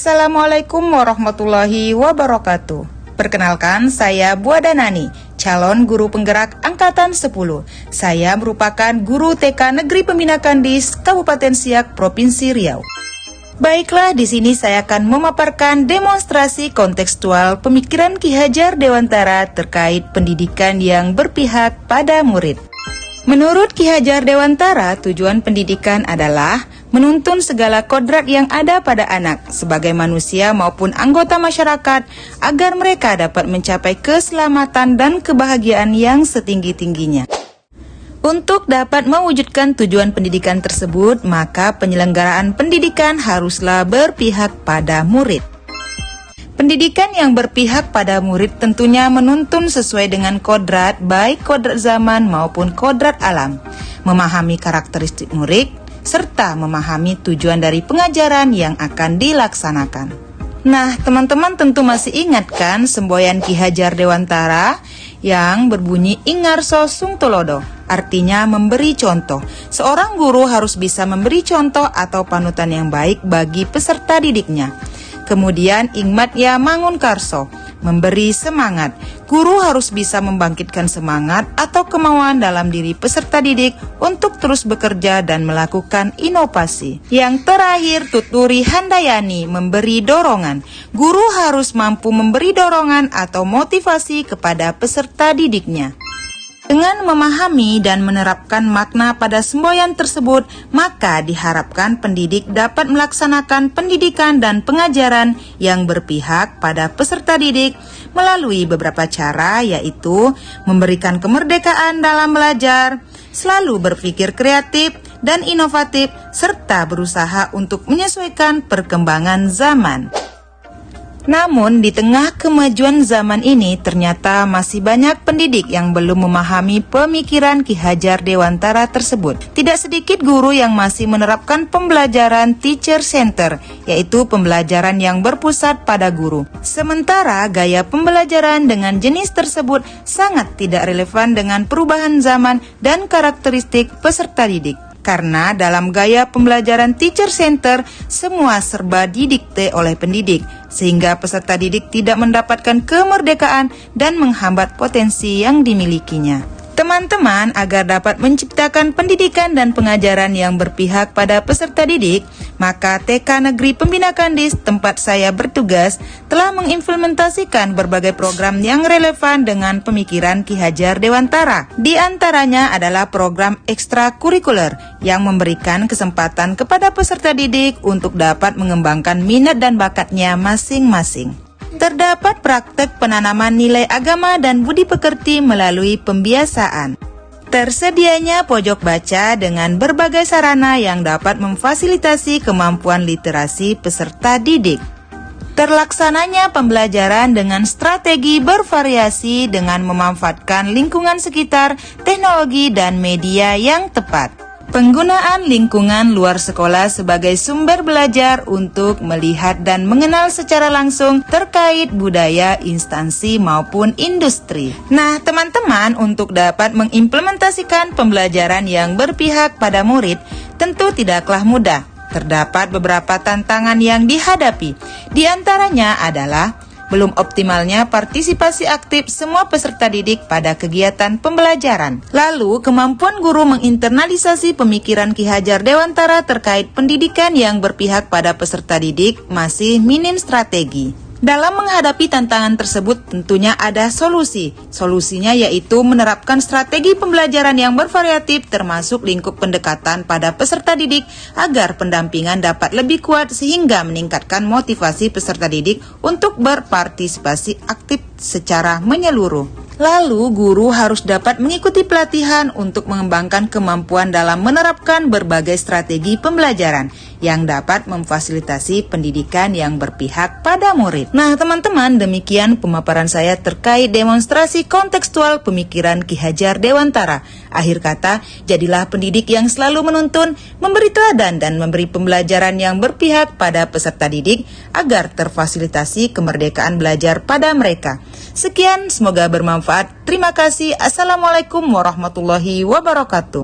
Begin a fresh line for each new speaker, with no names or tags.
Assalamualaikum warahmatullahi wabarakatuh. Perkenalkan, saya Buada Nani, calon guru penggerak Angkatan 10. Saya merupakan guru TK Negeri Pembina Kandis, Kabupaten Siak, Provinsi Riau. Baiklah, di sini saya akan memaparkan demonstrasi kontekstual pemikiran Ki Hajar Dewantara terkait pendidikan yang berpihak pada murid. Menurut Ki Hajar Dewantara, tujuan pendidikan adalah menuntun segala kodrat yang ada pada anak sebagai manusia maupun anggota masyarakat agar mereka dapat mencapai keselamatan dan kebahagiaan yang setinggi-tingginya. Untuk dapat mewujudkan tujuan pendidikan tersebut, maka penyelenggaraan pendidikan haruslah berpihak pada murid. Pendidikan yang berpihak pada murid tentunya menuntun sesuai dengan kodrat, baik kodrat zaman maupun kodrat alam, memahami karakteristik murid, serta memahami tujuan dari pengajaran yang akan dilaksanakan. Nah, teman-teman tentu masih ingat kan semboyan Ki Hajar Dewantara yang berbunyi Ingarso Sung Tulodo, artinya memberi contoh. Seorang guru harus bisa memberi contoh atau panutan yang baik bagi peserta didiknya. Kemudian Ingmat Ya Mangun Karso, memberi semangat. Guru harus bisa membangkitkan semangat atau kemauan dalam diri peserta didik untuk terus bekerja dan melakukan inovasi. Yang terakhir Tuturi Handayani, memberi dorongan. Guru harus mampu memberi dorongan atau motivasi kepada peserta didiknya. Dengan memahami dan menerapkan makna pada semboyan tersebut, maka diharapkan pendidik dapat melaksanakan pendidikan dan pengajaran yang berpihak pada peserta didik melalui beberapa cara, yaitu memberikan kemerdekaan dalam belajar, selalu berpikir kreatif dan inovatif, serta berusaha untuk menyesuaikan perkembangan zaman. Namun, di tengah kemajuan zaman ini, ternyata masih banyak pendidik yang belum memahami pemikiran Ki Hajar Dewantara tersebut. Tidak sedikit guru yang masih menerapkan pembelajaran teacher center, yaitu pembelajaran yang berpusat pada guru. Sementara gaya pembelajaran dengan jenis tersebut sangat tidak relevan dengan perubahan zaman dan karakteristik peserta didik. Karena dalam gaya pembelajaran teacher center, semua serba didikte oleh pendidik, sehingga peserta didik tidak mendapatkan kemerdekaan dan menghambat potensi yang dimilikinya. Teman-teman, agar dapat menciptakan pendidikan dan pengajaran yang berpihak pada peserta didik, maka TK Negeri Pembina Kandis, tempat saya bertugas, telah mengimplementasikan berbagai program yang relevan dengan pemikiran Ki Hajar Dewantara. Di antaranya adalah program ekstrakurikuler yang memberikan kesempatan kepada peserta didik untuk dapat mengembangkan minat dan bakatnya masing-masing. Terdapat praktek penanaman nilai agama dan budi pekerti melalui pembiasaan. Tersedianya pojok baca dengan berbagai sarana yang dapat memfasilitasi kemampuan literasi peserta didik. Terlaksananya pembelajaran dengan strategi bervariasi dengan memanfaatkan lingkungan sekitar, teknologi, dan media yang tepat. Penggunaan lingkungan luar sekolah sebagai sumber belajar untuk melihat dan mengenal secara langsung terkait budaya, instansi maupun industri. Nah, teman-teman, untuk dapat mengimplementasikan pembelajaran yang berpihak pada murid tentu tidaklah mudah. Terdapat beberapa tantangan yang dihadapi. Di antaranya adalah belum optimalnya partisipasi aktif semua peserta didik pada kegiatan pembelajaran. Lalu, kemampuan guru menginternalisasi pemikiran Ki Hajar Dewantara terkait pendidikan yang berpihak pada peserta didik masih minim strategi. Dalam menghadapi tantangan tersebut tentunya ada solusi. Solusinya yaitu menerapkan strategi pembelajaran yang bervariatif termasuk lingkup pendekatan pada peserta didik agar pendampingan dapat lebih kuat sehingga meningkatkan motivasi peserta didik untuk berpartisipasi aktif secara menyeluruh. Lalu, guru harus dapat mengikuti pelatihan untuk mengembangkan kemampuan dalam menerapkan berbagai strategi pembelajaran yang dapat memfasilitasi pendidikan yang berpihak pada murid. Nah, teman-teman, demikian pemaparan saya terkait demonstrasi kontekstual pemikiran Ki Hajar Dewantara. Akhir kata, jadilah pendidik yang selalu menuntun, memberi teladan, dan memberi pembelajaran yang berpihak pada peserta didik agar terfasilitasi kemerdekaan belajar pada mereka. Sekian, semoga bermanfaat. Terima kasih. Assalamualaikum warahmatullahi wabarakatuh.